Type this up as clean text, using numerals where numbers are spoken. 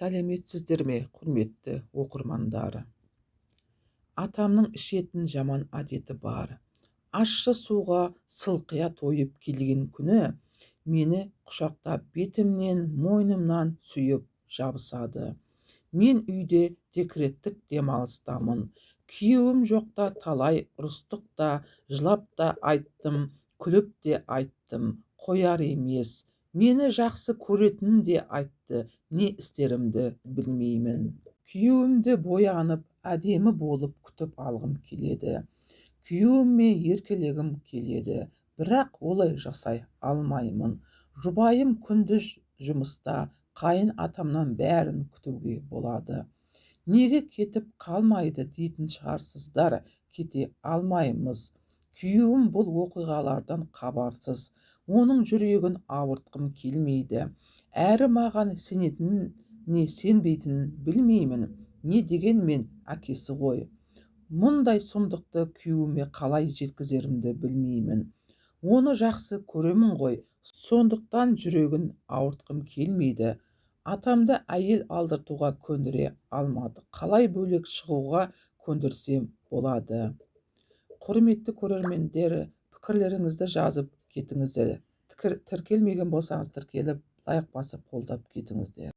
Сәлеметсіздер ме, құрметті оқырмандар? Атамның ішетін жаман әдеті бар. Ащы суға сылқия тойып келген күні, мені құшақтап бетімнен, мойнымнан сүйіп жабысады. Мен үйде декреттік демалыстамын. Күйеуім жоқта талай ұрыстық та, жылап та айттым, күліп те айттым, қояр емес. Мені жақсы көретінін де айтты, не істерімді білмеймін. Күйеуімді боянып, әдемі болып күтіп алғым келеді. Күйеуіме еркелегім келеді, бірақ олай жасай алмаймын. Жұбайым күндіз жұмыста, қайын атамнан бәрін күтуге болады. Неге кетіп қалмайды дейтін шығарсыздар, кете алмаймыз. Күйеуім бұл оқиғалардан хабарсыз. Оның жүрегін ауыртқым келмейді. Әрі маған сенетінін не сенбейтінін білмеймін. Не дегенмен әкесі ғой. Мұндай сұмдықты күйеуіме қалай жеткізерімді білмеймін. Оны жақсы көремін ғой, сондықтан жүрегін ауыртқым келмейді. Атамды әйел алдыртуға көндіре алмады. Қалай бөлек шығуға көндірсем болады? Құрметті көрермендер, пікірлеріңізді жазып кетіңіздер. Тіркелмеген болсаңыз тіркеліп, лайк басып қолдап кетіңіздер.